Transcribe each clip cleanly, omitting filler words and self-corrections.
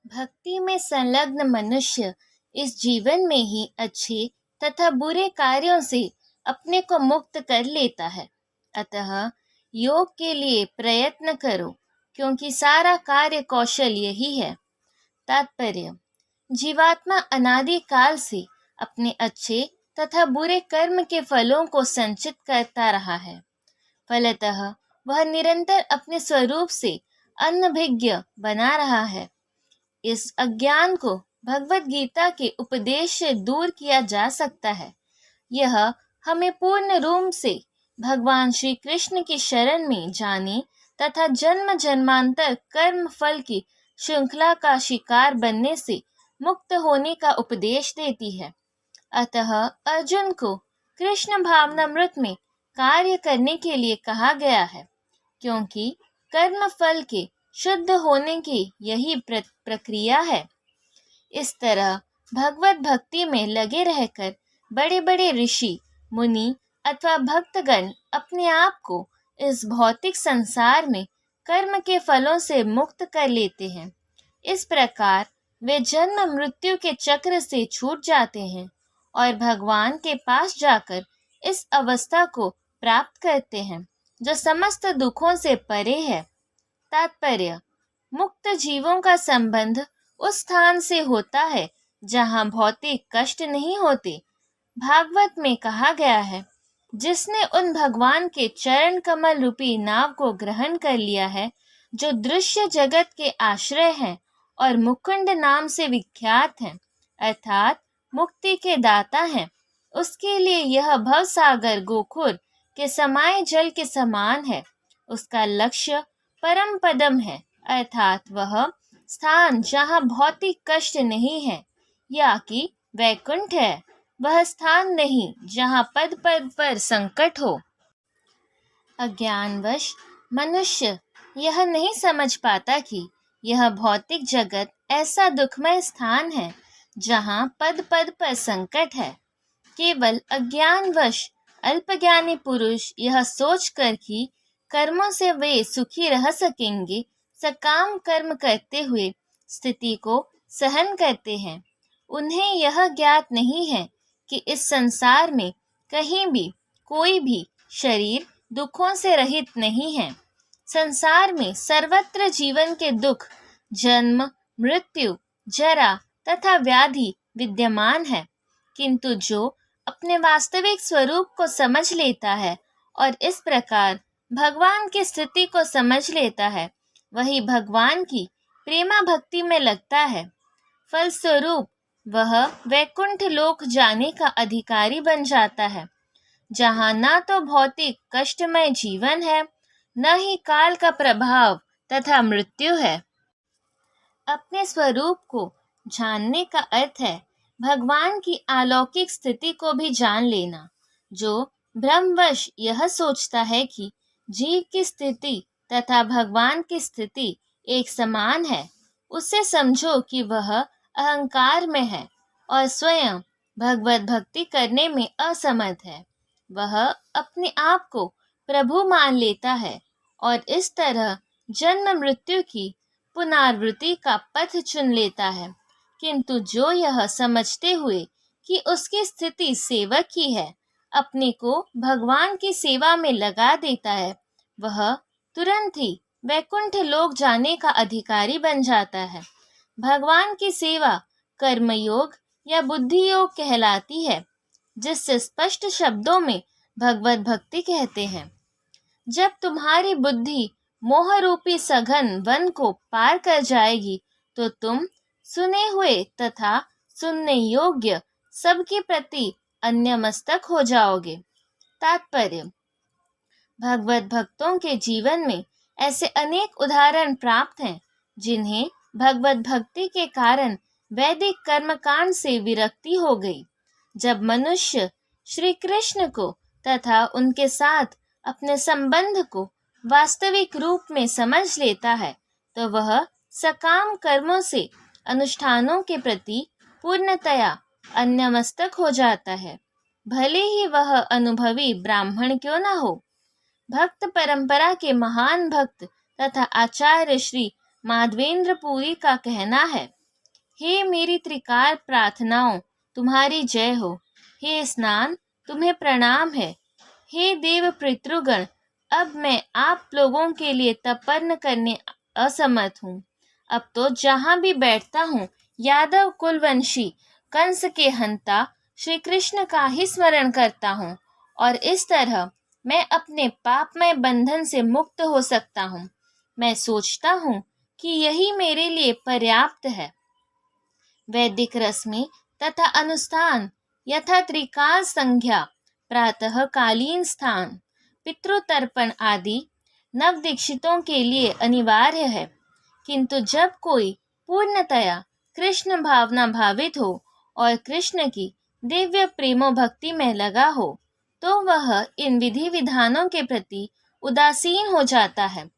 भक्ति में संलग्न मनुष्य इस जीवन में ही अच्छे तथा बुरे कार्यों से अपने को मुक्त कर लेता है। अतः योग के लिए प्रयत्न करो, क्योंकि सारा कार्य कौशल यही है। तात्पर्य: जीवात्मा अनादि काल से अपने अच्छे तथा बुरे कर्म के फलों को संचित करता रहा है। फलतः वह निरंतर अपने स्वरूप से अनभिज्ञ बना रहा है। इस अज्ञान को भगवत गीता के उपदेश से दूर किया जा सकता है। यह हमें पूर्ण रूप से भगवान श्री कृष्ण की शरण में जाने तथा जन्म जन्मांतर कर्म फल की श्रृंखला का शिकार बनने से मुक्त होने का उपदेश देती है। अतः अर्जुन को कृष्ण भावनामृत में कार्य करने के लिए कहा गया है, क्योंकि कर्म फल के शुद्ध होने की यही प्रक्रिया है। इस तरह भगवत भक्ति में लगे रहकर बड़े बड़े ऋषि, मुनि अथवा भक्तगण अपने आप को इस भौतिक संसार में कर्म के फलों से मुक्त कर लेते हैं। इस प्रकार वे जन्म मृत्यु के चक्र से छूट जाते हैं और भगवान के पास जाकर इस अवस्था को प्राप्त करते हैं जो समस्त दुखों से परे है। तात्पर्य: मुक्त जीवों का संबंध उस स्थान से होता है जहाँ भौतिक कष्ट नहीं होते। भागवत में कहा गया है, जिसने उन भगवान के चरण कमल रूपी नाव को ग्रहण कर लिया है, जो दृश्य जगत के आश्रय हैं और मुकुंद नाम से विख्यात हैं, अर्थात मुक्ति के दाता हैं, उसके लिए यह भवसागर गोखुर के समाये जल के समान है। उसका लक्ष्य परम पदम है, अर्थात वह स्थान जहाँ भौतिक कष्ट नहीं है, या कि वैकुंठ है। वह स्थान नहीं जहाँ पद पद पर संकट हो। अज्ञानवश मनुष्य यह नहीं समझ पाता कि यह भौतिक जगत ऐसा दुखमय स्थान है जहाँ पद पद पर संकट है। केवल अज्ञानवश अल्पज्ञानी पुरुष यह सोचकर कि कर्मों से वे सुखी रह सकेंगे, सकाम कर्म करते हुए स्थिति को सहन करते हैं। उन्हें यह ज्ञात नहीं है कि इस संसार में कहीं भी कोई भी शरीर दुखों से रहित नहीं है। संसार में सर्वत्र जीवन के दुख, जन्म, मृत्यु, जरा तथा व्याधि विद्यमान है, किंतु जो अपने वास्तविक स्वरूप को समझ लेता है और इस प्रकार भगवान की स्थिति को समझ लेता है, वही भगवान की प्रेमा भक्ति में लगता है। फलस्वरूप वह वैकुंठ लोक जाने का अधिकारी बन जाता है, जहाँ ना तो भौतिक कष्टमय जीवन है, न ही काल का प्रभाव तथा मृत्यु है। अपने स्वरूप को जानने का अर्थ है भगवान की अलौकिक स्थिति को भी जान लेना। जो भ्रमवश यह सोचता है कि जीव की स्थिति तथा भगवान की स्थिति एक समान है, उसे समझो कि वह अहंकार में है और स्वयं भगवत भक्ति करने में असमर्थ है। वह अपने आप को प्रभु मान लेता है और इस तरह जन्म मृत्यु की पुनरावृत्ति का पथ चुन लेता है। किंतु जो यह समझते हुए कि उसकी स्थिति सेवक की है, अपने को भगवान की सेवा में लगा देता है, वह तुरंत ही वैकुंठ लोक जाने का अधिकारी बन जाता है। भगवान की सेवा कर्मयोग या बुद्धि योग कहलाती है, जिससे स्पष्ट शब्दों में भगवत भक्ति कहते हैं। जब तुम्हारी बुद्धि मोह रूपी सघन वन को पार कर जाएगी, तो तुम सुने हुए तथा सुनने योग्य सबके प्रति अन्यमस्तक हो जाओगे। तात्पर्य: भगवत भक्तों के जीवन में ऐसे अनेक उदाहरण प्राप्त हैं, जिन्हें भगवत भक्ति के कारण वैदिक कर्मकांड से विरक्ति हो गई। जब मनुष्य श्री कृष्ण को तथा उनके साथ अपने संबंध को वास्तविक रूप में समझ लेता है, तो वह सकाम कर्मों से अनुष्ठानों के प्रति पूर्णतया अन्यमस्तक हो जाता है, भले ही वह अनुभवी ब्राह्मण क्यों न हो। भक्त परंपरा के महान भक्त तथा आचार्य श्री माधवेंद्र पुरी का कहना है, हे मेरी त्रिकाल प्रार्थनाओं तुम्हारी जय हो। हे स्नान तुम्हें प्रणाम है। हे देव पितृगण, अब मैं आप लोगों के लिए तर्पण करने असमर्थ हूँ। अब तो जहाँ भी बैठता हूँ यादव कुलवंशी कंस के हंता श्री कृष्ण का ही स्मरण करता हूँ और इस तरह मैं अपने पापमय बंधन से मुक्त हो सकता हूँ। मैं सोचता हूँ कि यही मेरे लिए पर्याप्त है। वैदिक रश्मि तथा अनुष्ठान यथा त्रिकाल संध्या, प्रातः कालीन स्थान, पितृतर्पण आदि नवदीक्षितों के लिए अनिवार्य है। किंतु जब कोई पूर्णतया कृष्ण भावना भावित हो और कृष्ण की दिव्य प्रेमो भक्ति में लगा हो, तो वह इन विधि विधानों के प्रति उदासीन हो जाता है,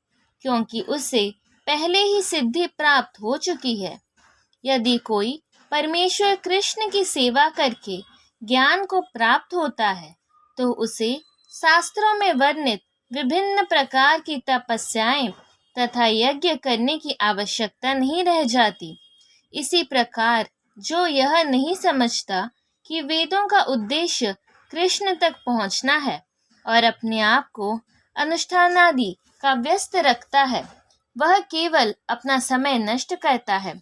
क्योंकि उसे पहले ही सिद्धि प्राप्त हो चुकी है। यदि कोई परमेश्वर कृष्ण की सेवा करके ज्ञान को प्राप्त होता है, तो उसे शास्त्रों में वर्णित विभिन्न प्रकार की तपस्याएं तथा यज्ञ करने की आवश्यकता नहीं रह जाती। इसी प्रकार जो यह नहीं समझता कि वेदों का उद्देश्य कृष्ण तक पहुंचना है और अपने आप को अनुष्ठानादि का व्यस्त रखता है, वह केवल अपना समय नष्ट करता है।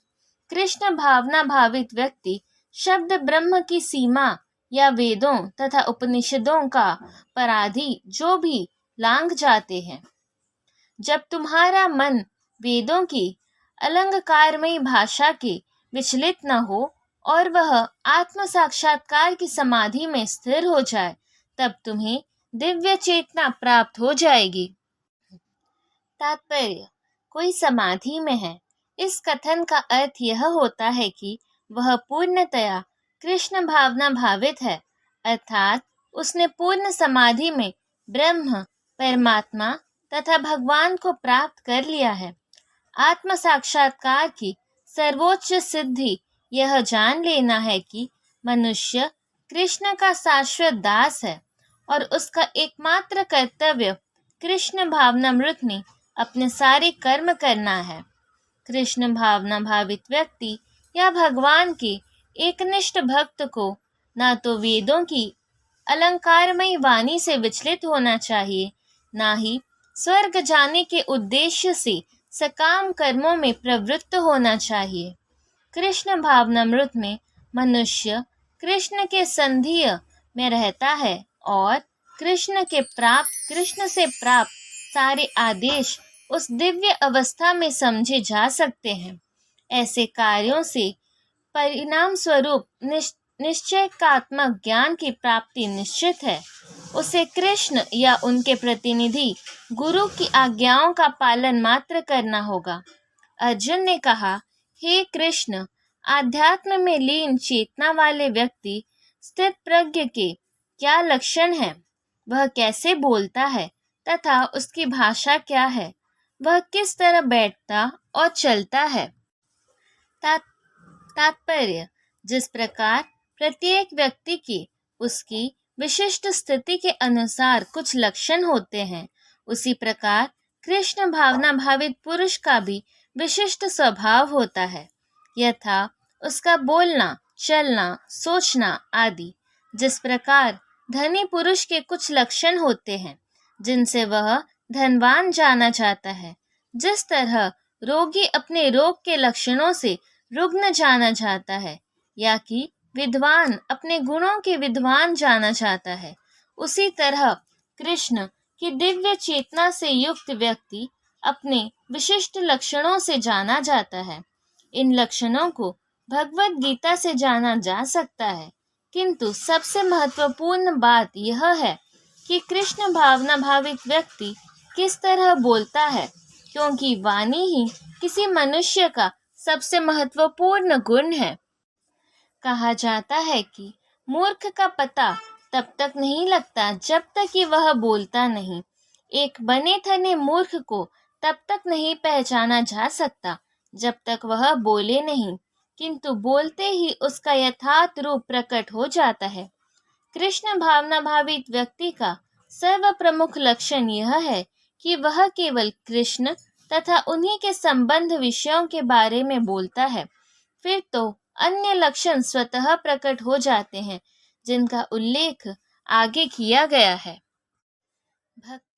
कृष्ण भावना भावित व्यक्ति शब्द ब्रह्म की सीमा या वेदों तथा उपनिषदों का पराधी जो भी लांघ जाते हैं। जब तुम्हारा मन वेदों की अलंकारमयी भाषा के विचलित न हो और वह आत्म साक्षात्कार की समाधि में स्थिर हो जाए, तब तुम्हें दिव्य चेतना प्राप्त हो जाएगी। तात्पर्य: कोई समाधि में है, इस कथन का अर्थ यह होता है कि वह पूर्णतया कृष्ण भावना भावित है, अर्थात उसने पूर्ण समाधि में ब्रह्म, परमात्मा तथा भगवान को प्राप्त कर लिया है। आत्म साक्षात्कार की सर्वोच्च सिद्धि यह जान लेना है कि मनुष्य कृष्ण का शाश्वत दास है और उसका एकमात्र कर्तव्य कृष्ण भावनामृत में अपने सारे कर्म करना है। कृष्ण भावना भावित व्यक्ति या भगवान के एकनिष्ठ भक्त को ना तो वेदों की अलंकारमयी वाणी से विचलित होना चाहिए, ना ही स्वर्ग जाने के उद्देश्य से सकाम कर्मों में प्रवृत्त होना चाहिए। कृष्ण भावनामृत में मनुष्य कृष्ण के संधिय में रहता है और कृष्ण से प्राप्त सारे आदेश उस दिव्य अवस्था में समझे जा सकते हैं। ऐसे कार्यों से परिणाम स्वरूप निश्चयकात्मक ज्ञान की प्राप्ति निश्चित है। उसे कृष्ण या उनके प्रतिनिधि गुरु की आज्ञाओं का पालन मात्र करना होगा। अर्जुन ने कहा, हे कृष्ण, आध्यात्म में लीन चेतना वाले व्यक्ति स्थित प्रज्ञ के क्या लक्षण है? वह कैसे बोलता है तथा उसकी भाषा क्या है? वह किस तरह बैठता और चलता है? तात्पर्य: जिस प्रकार प्रत्येक व्यक्ति की उसकी विशिष्ट स्थिति के अनुसार कुछ लक्षण होते हैं, उसी प्रकार कृष्ण भावना भावित पुरुष का भी विशिष्ट स्वभाव होता है, यथा उसका बोलना, चलना, सोचना आदि। जिस प्रकार धनी पुरुष के कुछ लक्षण होते हैं जिनसे वह धनवान जाना जाता है, जिस तरह रोगी अपने रोग के लक्षणों से रुग्ण जाना जाता है या कि विद्वान अपने गुणों के विद्वान जाना जाता है, उसी तरह कृष्ण की दिव्य चेतना से युक्त व्यक्ति अपने विशिष्ट लक्षणों से जाना जाता है। इन लक्षणों को भगवद गीता से जाना जा सकता है, किंतु सबसे महत्वपूर्ण बात यह है कि कृष्ण भावना भावित व्यक्ति किस तरह बोलता है, क्योंकि वाणी ही किसी मनुष्य का सबसे महत्वपूर्ण गुण है। कहा जाता है कि मूर्ख का पता तब तक नहीं लगता जब तक कि वह बोलता नहीं। एक बने थने मूर्ख को तब तक नहीं पहचाना जा सकता जब तक वह बोले नहीं, किंतु बोलते ही उसका यथार्थ रूप प्रकट हो जाता है। कृष्ण भावना भावित व्यक्ति का सर्व प्रमुख लक्षण यह है कि वह केवल कृष्ण तथा उन्हीं के संबंध विषयों के बारे में बोलता है, फिर तो अन्य लक्षण स्वतः प्रकट हो जाते हैं जिनका उल्लेख आगे किया गया है। भक्ति